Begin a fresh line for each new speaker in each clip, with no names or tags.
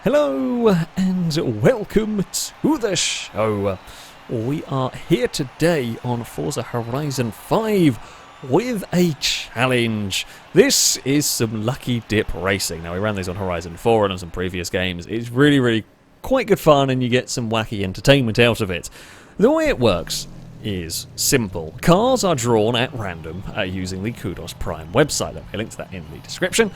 Hello and welcome to the show. We are here today on Forza Horizon 5 with a challenge. This is some lucky dip racing. Now, we ran these on Horizon 4 and on some previous games. It's really quite good fun and you get some wacky entertainment out of it. The way it works is simple. Cars are drawn at random using the Kudos Prime website. There'll be a link to that in the description.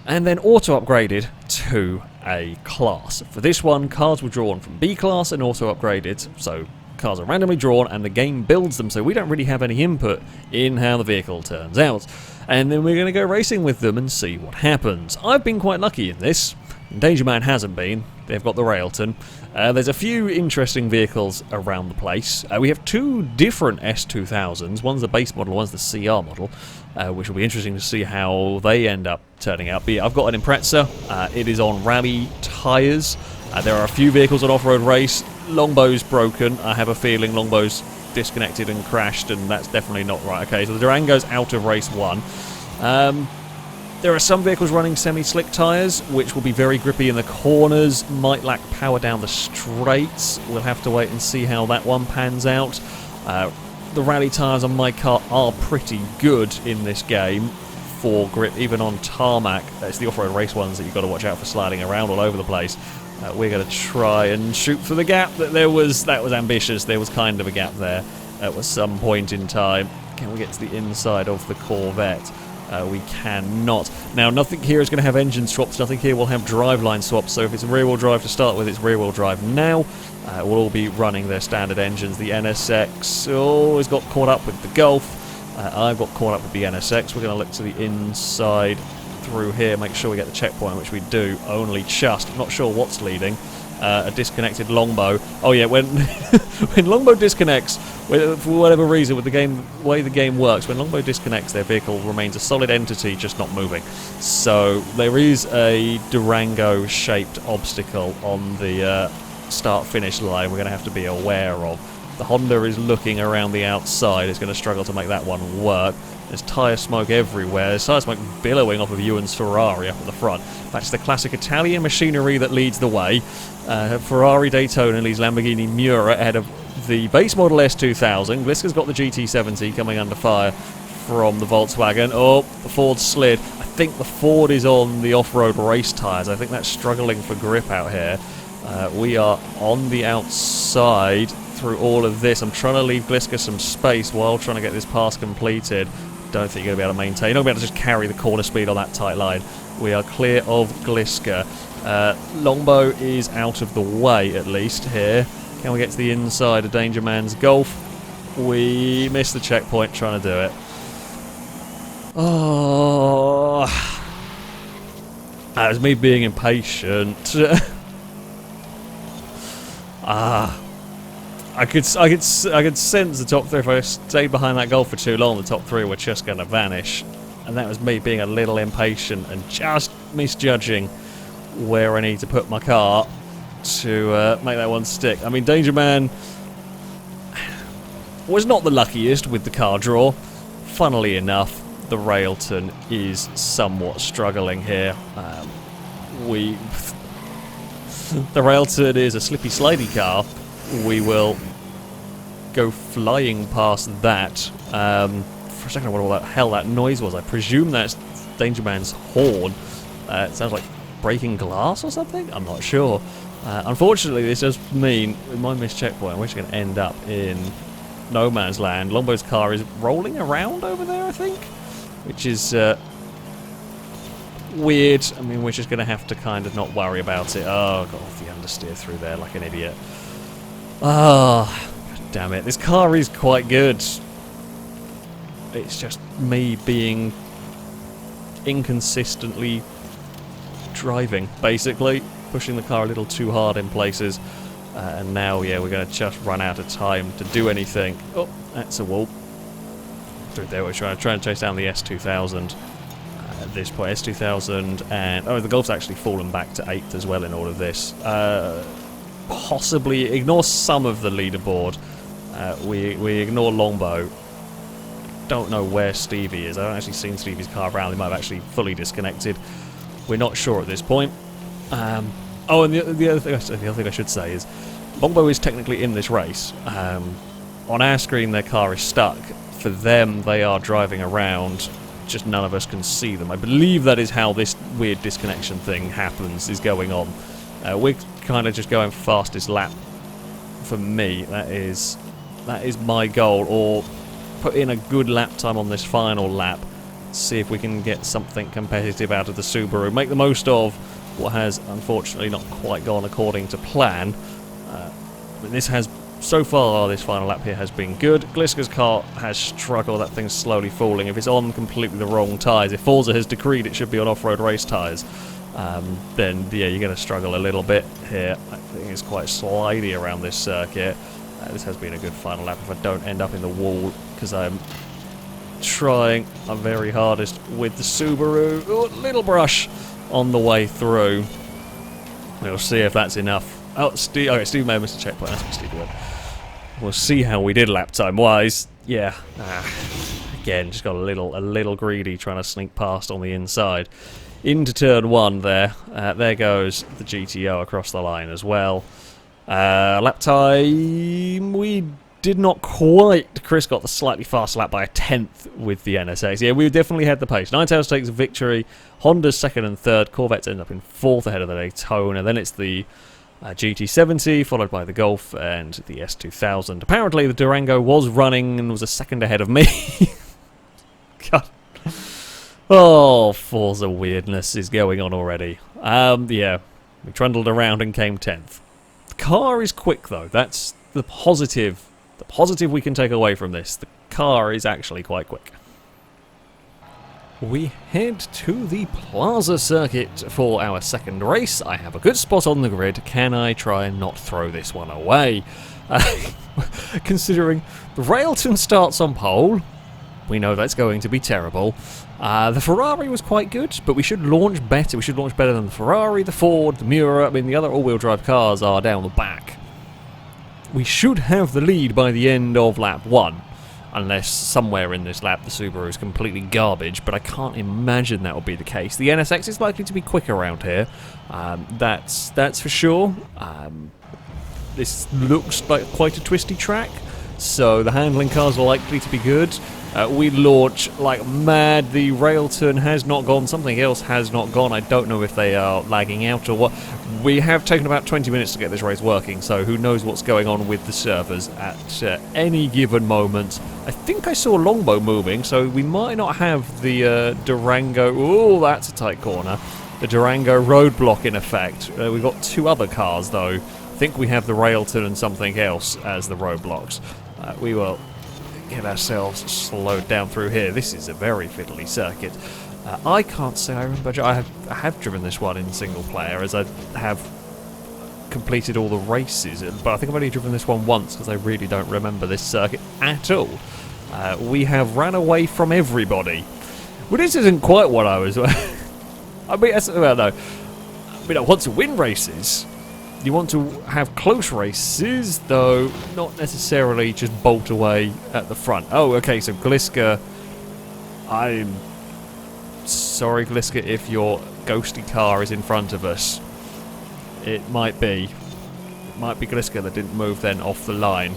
And then auto-upgraded to a class. For this one, cars were drawn from B class and auto-upgraded, so cars are randomly drawn and the game builds them, so we don't really have any input in how the vehicle turns out. And then we're going to go racing with them and see what happens. I've been quite lucky in this. Danger Man hasn't been. They've got the Railton. There's a few interesting vehicles around the place. We have two different S2000s. One's the base model, one's the CR model, which will be interesting to see how they end up turning out. But yeah, I've got an Impreza. It is on rally tyres. There are a few vehicles on off-road race. Longbow's broken. I have a feeling Longbow's disconnected and crashed, and that's definitely not right. Okay, so the Durango's out of race 1. There are some vehicles running semi-slick tyres, which will be very grippy in the corners, might lack power down the straights. We'll have to wait and see how that one pans out. The rally tyres on my car are pretty good in this game for grip, even on tarmac. It's the off-road race ones that you've got to watch out for sliding around all over the place. We're going to try and shoot for the gap. That was ambitious. There was kind of a gap there at some point in time. Can we get to the inside of the Corvette? We cannot. Now, nothing here is going to have engine swaps. Nothing here will have driveline swaps. So if it's rear-wheel drive to start with, it's rear-wheel drive now. We'll all be running their standard engines. The NSX always got caught up with the Golf. I've got caught up with the NSX. We're going to look to the inside through here, make sure we get the checkpoint, which we do. Only just. I'm not sure what's leading. A disconnected Longbow. Oh yeah, when when Longbow disconnects, for whatever reason, with the way the game works, when Longbow disconnects, their vehicle remains a solid entity, just not moving. So there is a Durango-shaped obstacle on the start-finish line we're going to have to be aware of. The Honda is looking around the outside. It's going to struggle to make that one work. There's tyre smoke everywhere. There's tyre smoke billowing off of Ewan's Ferrari up at the front. That's the classic Italian machinery that leads the way. Ferrari Daytona leads Lamborghini Miura ahead of the base model S2000. Gliska's got the GT70 coming under fire from the Volkswagen. Oh, the Ford slid. I think the Ford is on the off-road race tyres. I think that's struggling for grip out here. We are on the outside through all of this. I'm trying to leave Gliska some space while trying to get this pass completed. Don't think you're going to be able to maintain. You're not going to be able to just carry the corner speed on that tight line. We are clear of Gliska. Longbow is out of the way, at least, here. Can we get to the inside of Danger Man's Golf? We missed the checkpoint trying to do it. Oh, that was me being impatient. I could sense the top three. If I stayed behind that Golf for too long, the top three were just going to vanish. And that was me being a little impatient and just misjudging where I need to put my car to make that one stick. I mean, Danger Man was not the luckiest with the car draw. Funnily enough, the Railton is somewhat struggling here. The Railton is a slippy, slidey car. We will go flying past that. For a second, I wonder what the hell that noise was. I presume that's Danger Man's horn. It sounds like breaking glass or something? I'm not sure. Unfortunately, this does mean, with my missed checkpoint, we're just going to end up in no man's land. Longbow's car is rolling around over there, I think, which is weird. I mean, we're just going to have to kind of not worry about it. Oh, got off the understeer through there like an idiot. Ah, oh, damn it. This car is quite good. It's just me being inconsistently driving, basically. Pushing the car a little too hard in places. And now, yeah, we're going to just run out of time to do anything. Oh, that's a wall. Through there, we're trying to chase down the S2000. At this point, S2000 and... oh, the Golf's actually fallen back to 8th as well in all of this. Possibly ignore some of the leaderboard. We ignore Longbow. Don't know where Stevie is. I haven't actually seen Stevie's car around. They might have actually fully disconnected. We're not sure at this point. Oh, and the other thing I should say is, Longbow is technically in this race. On our screen, their car is stuck. For them, they are driving around. Just none of us can see them. I believe that is how this weird disconnection thing happens, is going on. We're kind of just going fastest lap. For me, that is my goal, or put in a good lap time on this final lap. See if we can get something competitive out of the Subaru. Make the most of what has unfortunately not quite gone according to plan. This has, so far, this final lap here has been good. Gliska's car has struggled. That thing's slowly falling. If it's on completely the wrong tyres, if Forza has decreed it should be on off-road race tyres, then yeah, you're going to struggle a little bit here. I think it's quite slidey around this circuit. This has been a good final lap if I don't end up in the wall, because I'm trying my very hardest with the Subaru. Oh, little brush on the way through. We'll see if that's enough. Oh, Steve may have missed a checkpoint. That's what Steve did. We'll see how we did lap time wise. Yeah. Again, just got a little greedy trying to sneak past on the inside. Into turn 1 there. There goes the GTO across the line as well. Lap time, we did not quite. Chris got the slightly faster lap by a 10th with the NSX. Yeah, we definitely had the pace. Ninetales takes victory. Honda's 2nd and 3rd. Corvettes end up in 4th ahead of the Daytona. Then it's the GT70, followed by the Golf and the S2000. Apparently the Durango was running and was a second ahead of me. God. Oh, Forza weirdness is going on already. Yeah, we trundled around and came 10th. The car is quick though. That's the positive. The positive we can take away from this. The car is actually quite quick. We head to the Plaza circuit for our second race. I have a good spot on the grid. Can I try and not throw this one away? Considering the Railton starts on pole, we know that's going to be terrible. The Ferrari was quite good, but we should launch better. We should launch better than the Ferrari, the Ford, the Miura. I mean, the other all-wheel drive cars are down the back. We should have the lead by the end of lap 1. Unless somewhere in this lap the Subaru is completely garbage, but I can't imagine that will be the case. The NSX is likely to be quick around here, that's for sure. This looks like quite a twisty track, so the handling cars are likely to be good. We launch like mad. The Railton has not gone, something else has not gone. I don't know if they are lagging out or what. We have taken about 20 minutes to get this race working, so who knows what's going on with the servers at any given moment. I think I saw Longbow moving, so we might not have the Durango. Oh, that's a tight corner. The Durango roadblock in effect. We've got 2 other cars though. I think we have the Railton and something else as the roadblocks. We will get ourselves slowed down through here. This is a very fiddly circuit. I can't say I remember. I have driven this one in single player, as I have completed all the races, but I think I've only driven this one once because I really don't remember this circuit at all. We have ran away from everybody. Well, this isn't quite what I was. I mean, well, no. I mean, I want to win races. You want to have close races, though not necessarily just bolt away at the front. Oh, okay, so Gliska, I'm sorry, Gliska, if your ghosty car is in front of us. It might be. It might be Gliska that didn't move then off the line.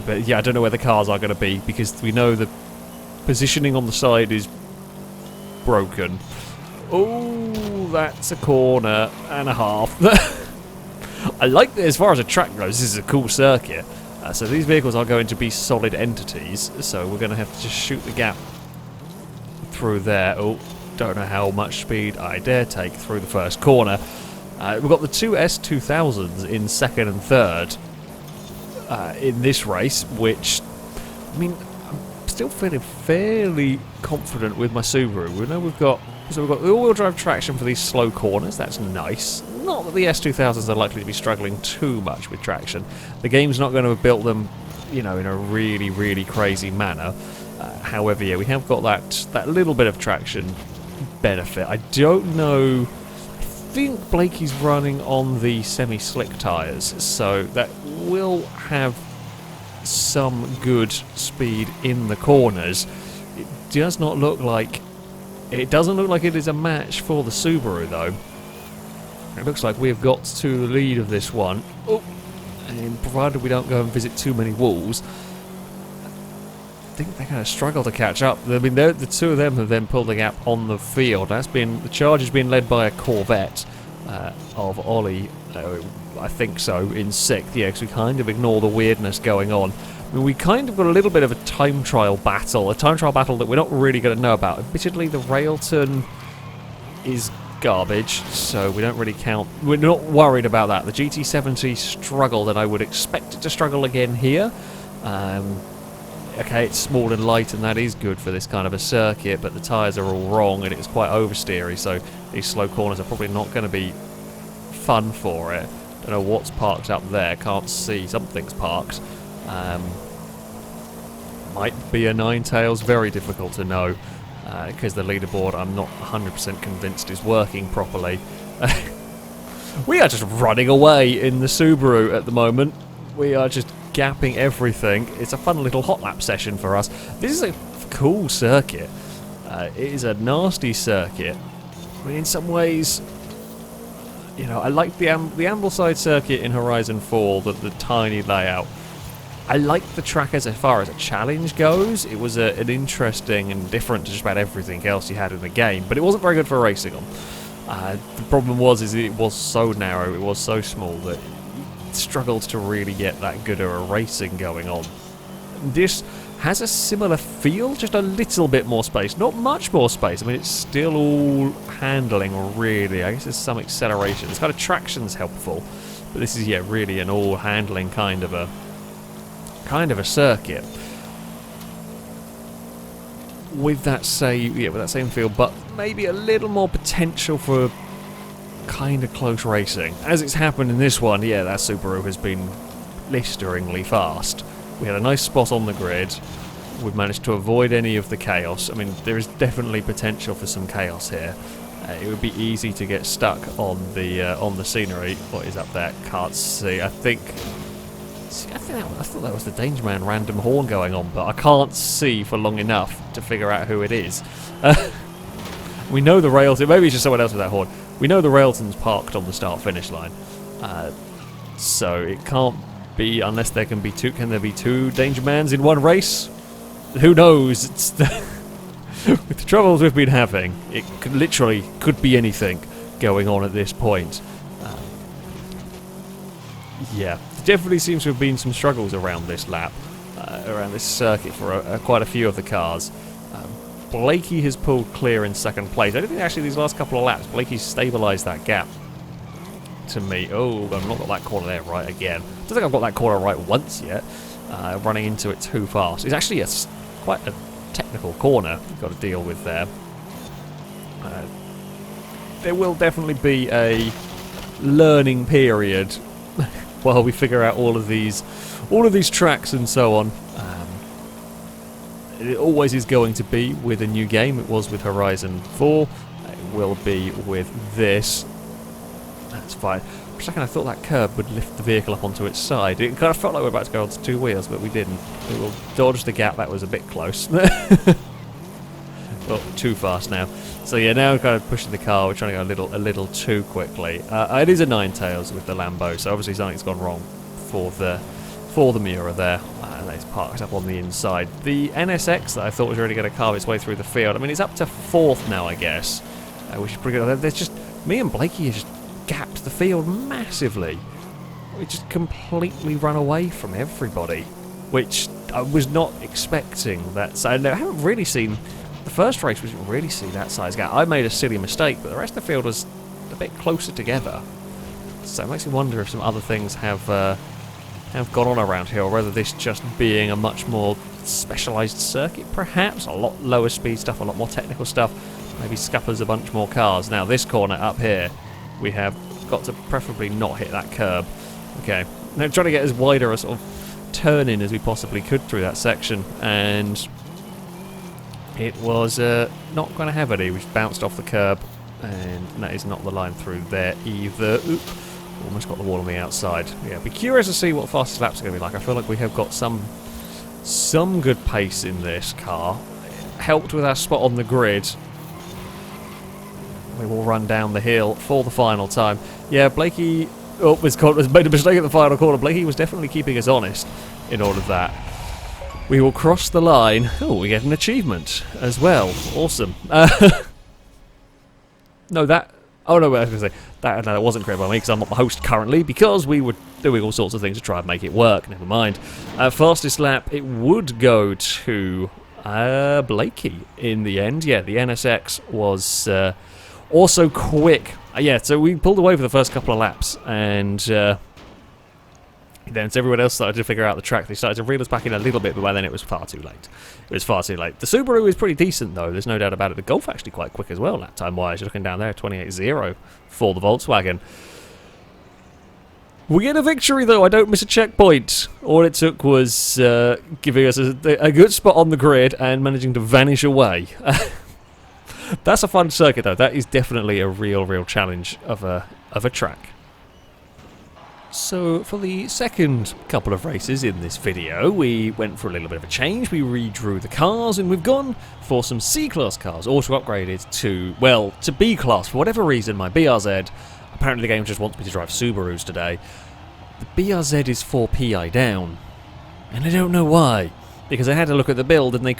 But yeah, I don't know where the cars are going to be, because we know the positioning on the side is broken. Oh, that's a corner and a half. I like that. As far as a track goes, this is a cool circuit. So these vehicles are going to be solid entities, so we're going to have to just shoot the gap through there. Oh, don't know how much speed I dare take through the first corner. We've got the 2 S2000s in 2nd and 3rd in this race, which, I mean, I'm still feeling fairly confident with my Subaru. We know we've got the all-wheel drive traction for these slow corners. That's nice. Not that the S2000s are likely to be struggling too much with traction. The game's not going to have built them, you know, in a really, really crazy manner. However, yeah, we have got that little bit of traction benefit. I don't know. I think Blakey's running on the semi-slick tyres, so that will have some good speed in the corners. It does not look like. It doesn't look like it is a match for the Subaru, though. It looks like we've got to the lead of this one. Oh, and provided we don't go and visit too many walls, I think they're going to struggle to catch up. I mean, the two of them have then pulled the gap on the field. The charge has been led by a Corvette of Ollie, I think so, in 6th. Yeah, because we kind of ignore the weirdness going on. I mean, we kind of got a little bit of a time trial battle, that we're not really going to know about. Admittedly, the Railton is garbage, so we don't really count. We're not worried about that. The GT70 struggled, and I would expect it to struggle again here. Okay, it's small and light, and that is good for this kind of a circuit, but the tyres are all wrong, and it's quite oversteery, so these slow corners are probably not going to be fun for it. Don't know what's parked up there, can't see. Something's parked. Might be a Ninetales, very difficult to know, because the leaderboard I'm not 100% convinced is working properly. We are just running away in the Subaru at the moment. We are just gapping everything. It's a fun little hot lap session for us. This is a cool circuit. It is a nasty circuit. I mean, in some ways, you know, I like the Ambleside circuit in Horizon 4, the tiny layout. I like the track as far as a challenge goes. It was an interesting and different to just about everything else you had in the game, but it wasn't very good for racing on. The problem was it was so narrow, it was so small that it struggled to really get that good of a racing going on. This has a similar feel, just a little bit more space, not much more space. I mean, it's still all handling really. I guess there's some acceleration. This kind of traction's helpful, but this is really an all handling kind of a circuit. With that same feel, but maybe a little more potential for kind of close racing. As it's happened in this one, that Subaru has been blisteringly fast. We had a nice spot on the grid. We've managed to avoid any of the chaos. I mean, there is definitely potential for some chaos here. It would be easy to get stuck on the scenery. What is up there? Can't see. I thought that was the Danger Man random horn going on, but I can't see for long enough to figure out who it is. We know the Railton. Maybe it's just someone else with that horn. We know the Railton's parked on the start-finish line, so it can't be unless there can be two. Can there be two Danger Mans in one race? Who knows? It's with the troubles we've been having, it literally could be anything going on at this point. There definitely seems to have been some struggles around this lap, around this circuit for quite a few of the cars. Blakey has pulled clear in 2nd place. I don't think actually these last couple of laps, Blakey's stabilised that gap to me. Oh, I've not got that corner there right again. I don't think I've got that corner right once yet. Running into it too fast. It's actually quite a technical corner you've got to deal with there. There will definitely be a learning period while we figure out all of these tracks and so on. It always is going to be with a new game. It was with Horizon 4. It will be with this. That's fine. For a second I thought that curb would lift the vehicle up onto its side. It kind of felt like we were about to go onto 2 wheels, but we didn't. We will dodge the gap. That was a bit close. Well, too fast now. So now we're kind of pushing the car. We're trying to go a little too quickly. It is a Ninetales with the Lambo, so obviously something's gone wrong for the Miura there. And it's parked up on the inside. The NSX that I thought was really going to carve its way through the field. I mean, it's up to 4th now, I guess, which is pretty good. There's just me and Blakey have just gapped the field massively. We just completely run away from everybody, which I was not expecting. That I haven't really seen. The first race we didn't really see that size gap. I made a silly mistake, but the rest of the field was a bit closer together. So it makes me wonder if some other things have gone on around here, or whether this just being a much more specialised circuit, perhaps. A lot lower speed stuff, a lot more technical stuff. Maybe scuppers a bunch more cars. Now this corner up here, we have got to preferably not hit that curb. Okay, now trying to get as wider a sort of turn in as we possibly could through that section, and it was not going to have any. We just bounced off the curb, and that is not the line through there either. Oop. Almost got the wall on the outside. Yeah, be curious to see what fastest laps are going to be like. I feel like we have got some good pace in this car. Helped with our spot on the grid. We will run down the hill for the final time. Yeah, Blakey was made a mistake at the final corner. Blakey was definitely keeping us honest in all of that. We will cross the line. Oh, we get an achievement as well. Awesome. No, that... Oh, no, I was going to say, that wasn't created by me because I'm not the host currently, because we were doing all sorts of things to try and make it work. Never mind. Fastest lap, it would go to Blakey in the end. Yeah, the NSX was also quick. Yeah, so we pulled away for the first couple of laps, and then as everyone else started to figure out the track, they started to reel us back in a little bit, but by then it was far too late. It was far too late. The Subaru is pretty decent, though. There's no doubt about it. The Golf actually quite quick as well, lap time-wise. You're looking down there, 28.0 for the Volkswagen. We get a victory, though. I don't miss a checkpoint. All it took was giving us a good spot on the grid and managing to vanish away. That's a fun circuit, though. That is definitely a real challenge of a track. So, for the second couple of races in this video, we went for a little bit of a change. We redrew the cars, and we've gone for some C-Class cars, auto upgraded to, well, to B-Class. For whatever reason, my BRZ, apparently the game just wants me to drive Subarus today. The BRZ is 4 PI down, and I don't know why. Because I had to look at the build, and the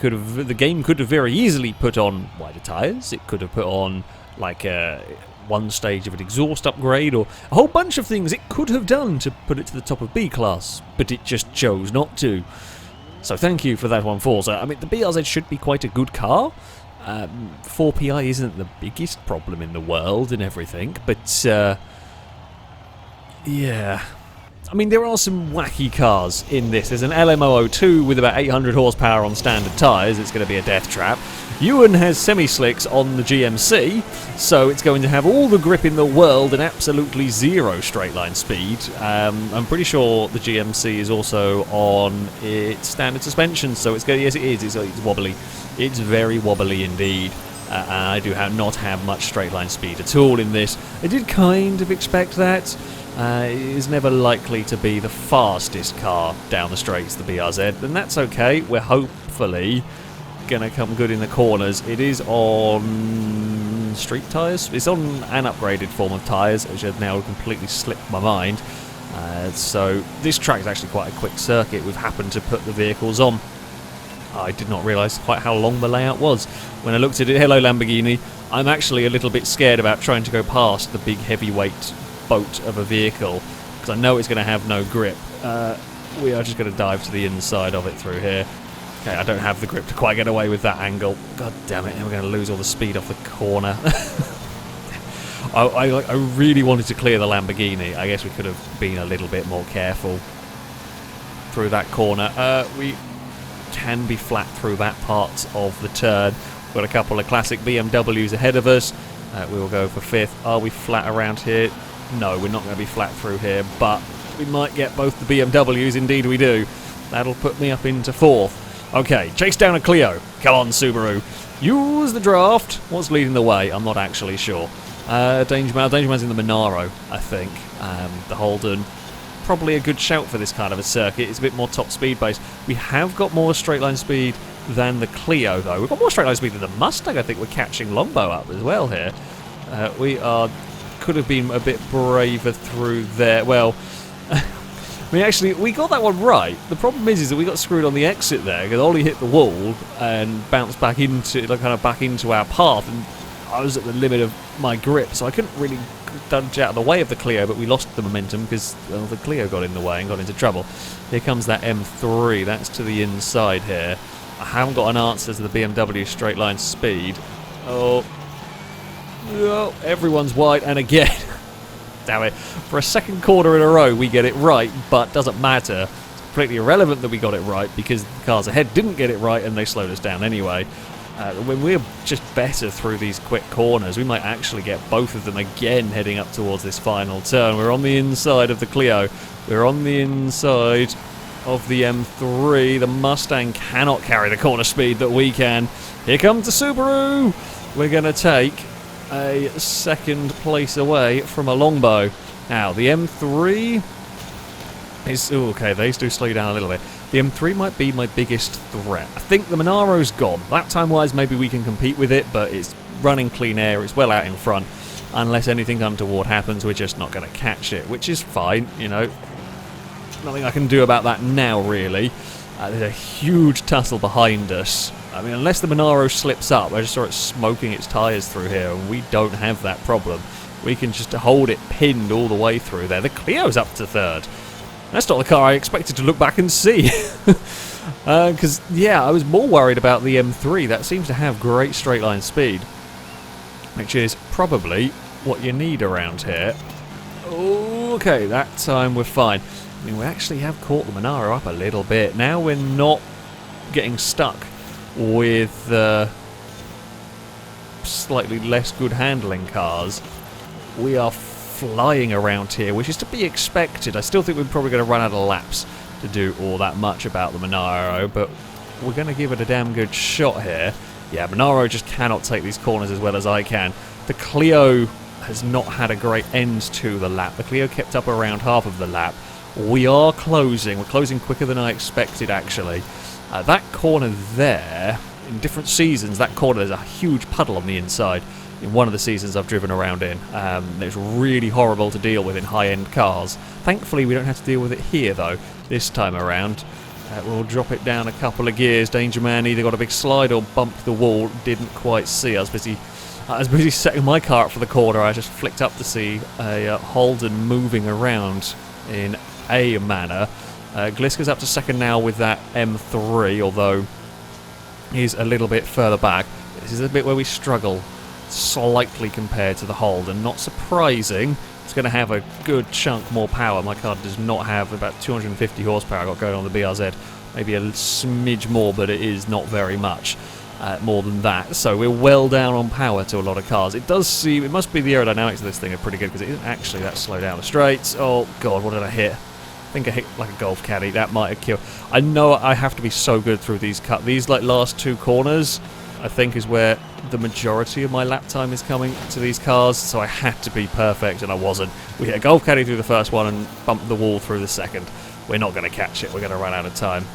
game could have very easily put on wider tyres. It could have put on, like, one stage of an exhaust upgrade, or a whole bunch of things it could have done to put it to the top of B-Class, but it just chose not to. So thank you for that one, Forza. I mean, the BRZ should be quite a good car. 4 PI isn't the biggest problem in the world and everything, but yeah. I mean, there are some wacky cars in this. There's an LM002 with about 800 horsepower on standard tyres. It's going to be a death trap. Ewan has semi-slicks on the GMC, so it's going to have all the grip in the world and absolutely zero straight line speed. I'm pretty sure the GMC is also on its standard suspension, so it's going to, yes, it is. It's wobbly. It's very wobbly indeed. I do not have much straight line speed at all in this. I did kind of expect that. It is never likely to be the fastest car down the straights, the BRZ, and that's okay. We're hopefully going to come good in the corners. It is on street tyres. It's on an upgraded form of tyres, which have now completely slipped my mind. So this track is actually quite a quick circuit. We've happened to put the vehicles on. I did not realise quite how long the layout was. When I looked at it, hello Lamborghini, I'm actually a little bit scared about trying to go past the big heavyweight boat of a vehicle, because I know it's going to have no grip. We are just going to dive to the inside of it through here. Okay, I don't have the grip to quite get away with that angle. God damn it, now we're going to lose all the speed off the corner. I really wanted to clear the Lamborghini. I guess we could have been a little bit more careful through that corner. We can be flat through that part of the turn. We've got a couple of classic BMWs ahead of us. We will go for fifth. Are we flat around here? No, we're not going to be flat through here, but we might get both the BMWs. Indeed we do. That'll put me up into fourth. Okay, chase down a Clio. Come on, Subaru. Use the draft. What's leading the way? I'm not actually sure. Danger Man's in the Monaro, I think. The Holden. Probably a good shout for this kind of a circuit. It's a bit more top speed based. We have got more straight line speed than the Clio, though. We've got more straight line speed than the Mustang. I think we're catching Longbow up as well here. We could have been a bit braver through there. Well, I mean, actually, we got that one right. The problem is that we got screwed on the exit there because Ollie hit the wall and bounced back into, like, kind of back into our path, and I was at the limit of my grip, so I couldn't really dodge out of the way of the Clio, but we lost the momentum because the Clio got in the way and got into trouble. Here comes that M3. That's to the inside here. I haven't got an answer to the BMW straight line speed. Oh, everyone's wide, and again, damn it, for a second quarter in a row we get it right, but doesn't matter. It's completely irrelevant that we got it right because the cars ahead didn't get it right and they slowed us down anyway. When we're just better through these quick corners, we might actually get both of them again heading up towards this final turn. We're on the inside of the Clio. We're on the inside of the M3. The Mustang cannot carry the corner speed that we can. Here comes the Subaru. We're going to take a second place away from a Longbow. Now, the M3 is... Ooh, okay, these do slow you down a little bit. The M3 might be my biggest threat. I think the Monaro's gone. Lap time-wise, maybe we can compete with it, but it's running clean air. It's well out in front. unless anything untoward happens, we're just not going to catch it, which is fine, you know. Nothing I can do about that now, really. There's a huge tussle behind us. I mean, unless the Monaro slips up, I just saw it smoking its tyres through here, and we don't have that problem. We can just hold it pinned all the way through there. The Clio's up to third. That's not the car I expected to look back and see. Because, yeah, I was more worried about the M3. That seems to have great straight line speed, which is probably what you need around here. Okay, that time we're fine. I mean, we actually have caught the Monaro up a little bit. Now we're not getting stuck with slightly less good handling cars. We are flying around here, which is to be expected. I still think we're probably going to run out of laps to do all that much about the Monaro, but we're going to give it a damn good shot here. Yeah, Monaro just cannot take these corners as well as I can. The Clio has not had a great end to the lap. The Clio kept up around half of the lap. We are closing. We're closing quicker than I expected, actually. That corner there, in different seasons, that corner, there's a huge puddle on the inside. In one of the seasons I've driven around in. It's really horrible to deal with in high-end cars. Thankfully, we don't have to deal with it here, though, this time around. We'll drop it down a couple of gears. Danger Man either got a big slide or bumped the wall. Didn't quite see. I was busy setting my car up for the corner. I just flicked up to see a Holden moving around in a manner. Gliska's up to second now with that M3, although he's a little bit further back. This is a bit where we struggle slightly compared to the Holden. Not surprising. It's going to have a good chunk more power. My car does not have about 250 horsepower I've got going on the BRZ. Maybe a smidge more, but it is not very much more than that. So we're well down on power to a lot of cars. It does seem, it must be the aerodynamics of this thing are pretty good because it isn't actually that slow down the straights. Oh god, what did I hit? I think I hit like a golf caddy. That might have killed. I know I have to be so good through these these like last two corners, I think, is where the majority of my lap time is coming to these cars, so I had to be perfect, and I wasn't. We hit a golf caddy through the first one and bumped the wall through the second. We're not going to catch it. We're going to run out of time.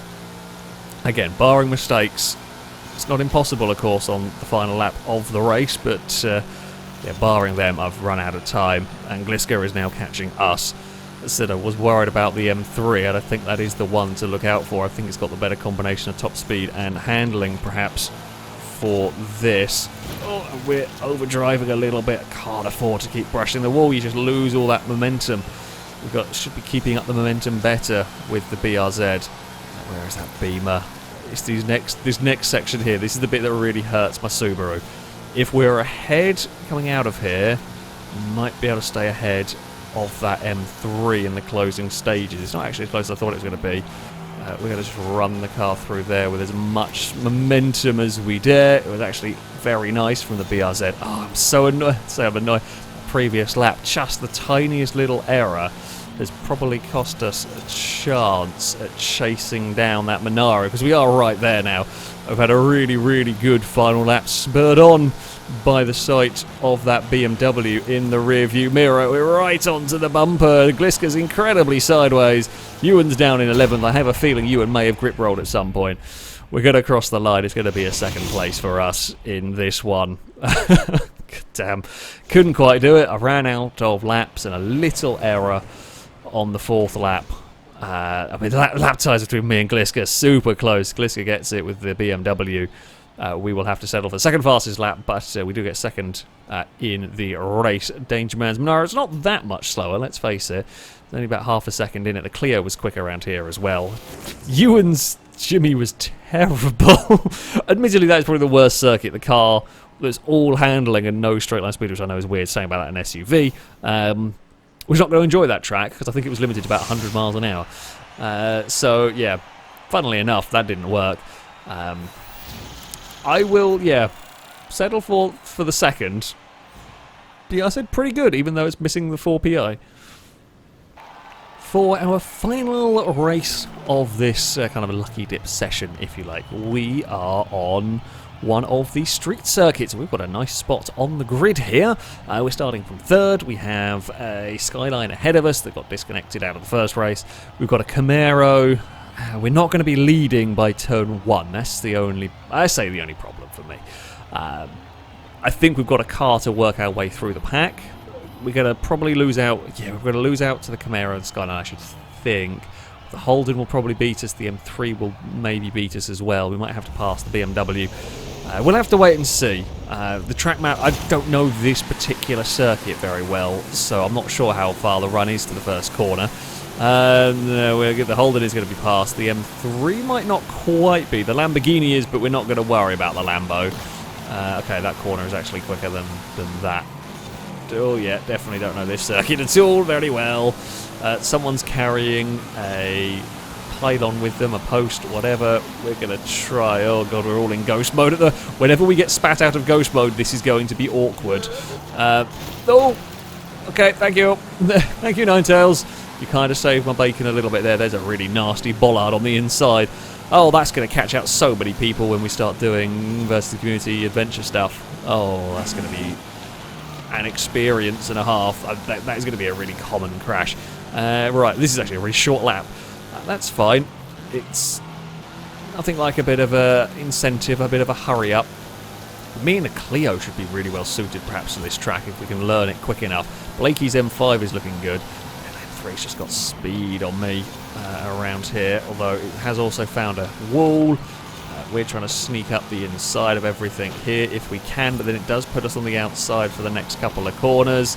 Again, barring mistakes, it's not impossible, of course, on the final lap of the race, but yeah, barring them, I've run out of time, and Gliska is now catching us. As I said, I was worried about the M3, and I think that is the one to look out for. I think it's got the better combination of top speed and handling, perhaps, for this. Oh, we're overdriving a little bit. Can't afford to keep brushing the wall. You just lose all that momentum. Should be keeping up the momentum better with the BRZ. Where is that Beamer? It's this next section here. This is the bit that really hurts my Subaru. If we're ahead coming out of here, we might be able to stay ahead of that M3 in the closing stages. It's not actually as close as I thought it was going to be. We're going to just run the car through there with as much momentum as we dare. It was actually very nice from the BRZ. Oh, I'm so annoyed. I'm annoyed. Previous lap, just the tiniest little error has probably cost us a chance at chasing down that Monaro, because we are right there now. I've had a really, really good final lap, spurred on by the sight of that BMW in the rear view mirror. We're right onto the bumper. Gliska's incredibly sideways. Ewan's down in 11th. I have a feeling Ewan may have grip rolled at some point. We're going to cross the line. It's going to be a second place for us in this one. Damn. Couldn't quite do it. I ran out of laps and a little error on the fourth lap. I mean, lap ties between me and Gliska super close. Gliska gets it with the BMW. We will have to settle for second fastest lap, but we do get second in the race. Danger Man's Monaro, it's not that much slower, let's face it. It's only about half a second in it. The Clio was quick around here as well. Ewan's Jimmy was terrible. Admittedly, that is probably the worst circuit. The car was all handling and no straight line speed, which I know is weird saying about that in an SUV. We're not going to enjoy that track because I think it was limited to about 100 miles an hour. So, yeah, funnily enough, that didn't work. I will, yeah, settle for the second. Yeah, I said pretty good, even though it's missing the 4 PI. For our final race of this kind of a lucky dip session, if you like, we are on one of the street circuits. We've got a nice spot on the grid here. We're starting from third. We have a Skyline ahead of us that got disconnected out of the first race. We've got a Camaro. We're not going to be leading by turn one. That's the only, I say the only problem for me. I think we've got a car to work our way through the pack. We're going to probably lose out. Yeah, we're going to lose out to the Camaro and the Skyline, I should think. The Holden will probably beat us. The M3 will maybe beat us as well. We might have to pass the BMW. We'll have to wait and see. The track map, I don't know this particular circuit very well, so I'm not sure how far the run is to the first corner. The Holden is going to be passed. The M3 might not quite be. The Lamborghini is, but we're not going to worry about the Lambo. Okay, that corner is actually quicker than that. Oh yeah, definitely don't know this circuit at all very well. Someone's carrying a pylon with them, a post, whatever. We're going to try. Oh god, we're all in ghost mode. Whenever we get spat out of ghost mode, this is going to be awkward. Oh, okay, thank you. Thank you, Ninetales. You kind of saved my bacon a little bit there. There's a really nasty bollard on the inside. Oh, that's going to catch out so many people when we start doing versus the community adventure stuff. Oh, that's going to be an experience and a half. That is going to be a really common crash. Right, this is actually a really short lap. That's fine. It's nothing like a bit of a incentive, a bit of a hurry up. Me and the Clio should be really well suited perhaps to this track if we can learn it quick enough. Blakey's M5 is looking good. M3's just got speed on me around here, although it has also found a wall. We're trying to sneak up the inside of everything here if we can, but then it does put us on the outside for the next couple of corners.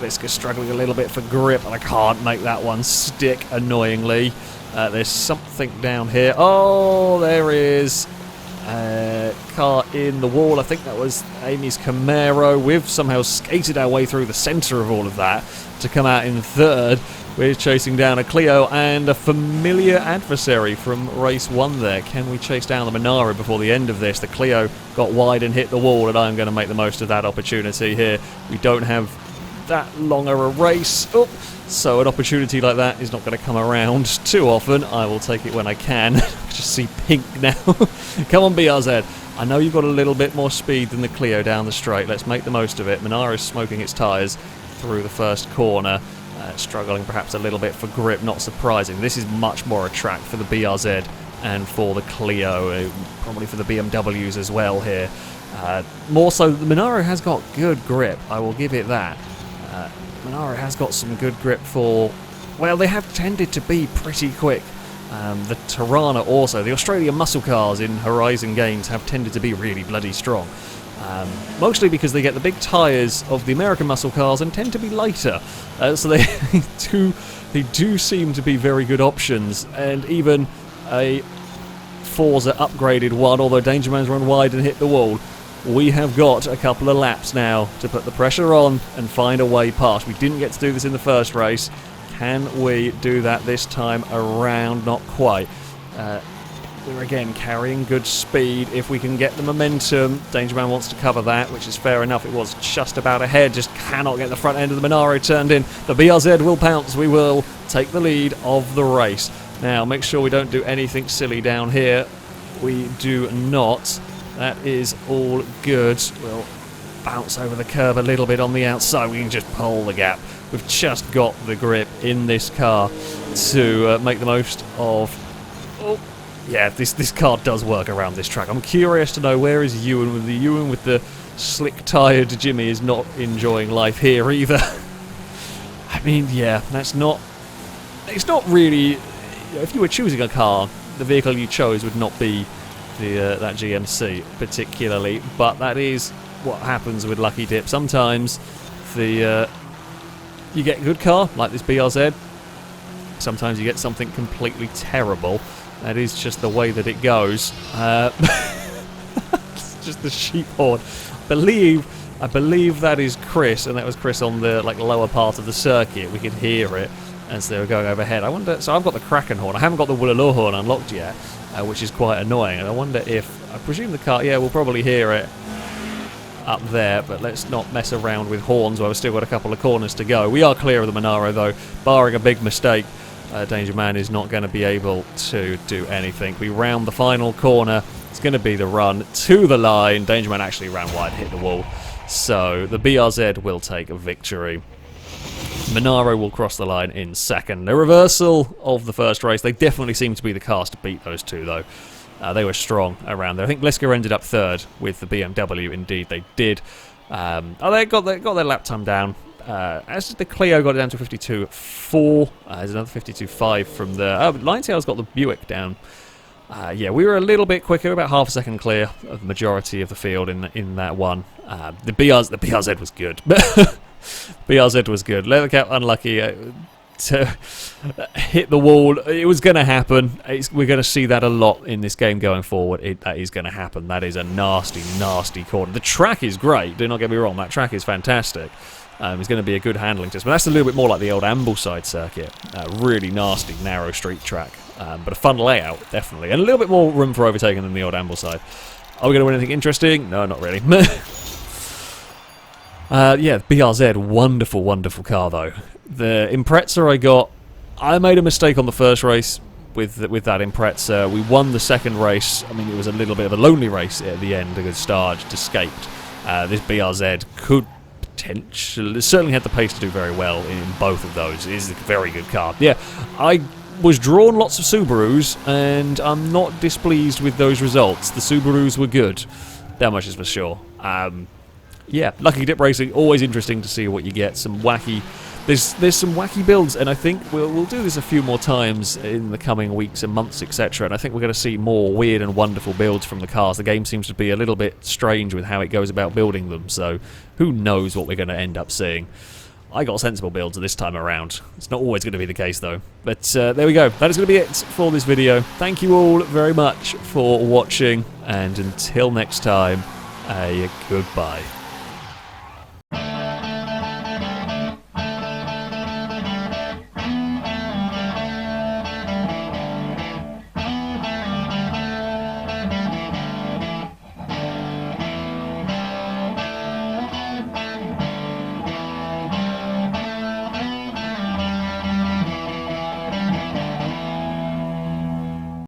Liska's struggling a little bit for grip, and I can't make that one stick, annoyingly. There's something down here. Oh, there is a car in the wall. I think that was Amy's Camaro. We've somehow skated our way through the centre of all of that to come out in third. We're chasing down a Clio and a familiar adversary from race 1 there. Can we chase down the Monaro before the end of this? The Clio got wide and hit the wall, and I'm going to make the most of that opportunity here. We don't have that longer a race, so an opportunity like that is not going to come around too often. I will take it when I can. Just see pink now. Come on, BRZ. I know you've got a little bit more speed than the Clio down the straight. Let's make the most of it. Monaro's smoking its tyres through the first corner. Struggling perhaps a little bit for grip, not surprising. This is much more a track for the BRZ and for the Clio, probably for the BMWs as well here. More so, the Monaro has got good grip, I will give it that. Monaro has got some good grip for, well, they have tended to be pretty quick. The Tirana also, the Australian muscle cars in Horizon games have tended to be really bloody strong. Mostly because they get the big tyres of the American muscle cars and tend to be lighter. So they do seem to be very good options. And even a Forza upgraded one, although Danger Man's run wide and hit the wall, we have got a couple of laps now to put the pressure on and find a way past. We didn't get to do this in the first race. Can we do that this time around? Not quite. We're again carrying good speed. If we can get the momentum, Danger Man wants to cover that, which is fair enough. It was just about ahead, just cannot get the front end of the Monaro turned in. The BRZ will pounce. We will take the lead of the race. Now, make sure we don't do anything silly down here. We do not. That is all good. We'll bounce over the curb a little bit on the outside. We can just pull the gap. We've just got the grip in this car to make the most of... Oh, yeah, this car does work around this track. I'm curious to know, where is Ewan with the slick-tired Jimmy is not enjoying life here either. I mean, yeah, that's not... It's not really... If you were choosing a car, the vehicle you chose would not be that GMC particularly, but that is what happens with Lucky Dip. Sometimes you get a good car, like this BRZ. Sometimes you get something completely terrible. That is just the way that it goes. It's just the sheep horde. I believe that is Chris, and that was Chris on the lower part of the circuit. We could hear it as they were going overhead. I wonder. So I've got the Kraken horn. I haven't got the Woolaloo horn unlocked yet, which is quite annoying. And I wonder if, I presume the car. Yeah, we'll probably hear it up there, but let's not mess around with horns while we've still got a couple of corners to go. We are clear of the Monaro though, barring a big mistake. Danger Man is not going to be able to do anything. We round the final corner. It's going to be the run to the line. Danger Man actually ran wide, hit the wall. So the BRZ will take a victory. Monaro will cross the line in second. A reversal of the first race. They definitely seem to be the cars to beat those two though. They were strong around there. I think Blisker ended up third with the BMW. Indeed, they did. They got their lap time down. As did the Clio, got it down to 52.4. There's another 52.5 from the... Linetail's got the Buick down. Yeah, we were a little bit quicker, about half a second clear of the majority of the field in that one. The BRZ was good. BRZ was good. Leathercap unlucky to hit the wall. It was going to happen. We're going to see that a lot in this game going forward. That is going to happen. That is a nasty, nasty corner. The track is great. Do not get me wrong. That track is fantastic. It's going to be a good handling test. But that's a little bit more like the old Ambleside circuit. Really nasty, narrow street track. But a fun layout, definitely. And a little bit more room for overtaking than the old Ambleside. Are we going to win anything interesting? No, not really. Yeah, BRZ, wonderful, wonderful car, though. The Impreza I made a mistake on the first race with that Impreza. We won the second race. I mean, it was a little bit of a lonely race at the end. A good start, just escaped. This BRZ could potentially, certainly had the pace to do very well in both of those. It is a very good car. Yeah, I was drawn lots of Subarus, and I'm not displeased with those results. The Subarus were good. That much is for sure. Yeah, Lucky Dip Racing, always interesting to see what you get. Some wacky... There's some wacky builds, and I think we'll do this a few more times in the coming weeks and months, etc. And I think we're going to see more weird and wonderful builds from the cars. The game seems to be a little bit strange with how it goes about building them, so who knows what we're going to end up seeing. I got sensible builds this time around. It's not always going to be the case, though. But there we go. That is going to be it for this video. Thank you all very much for watching, and until next time, goodbye.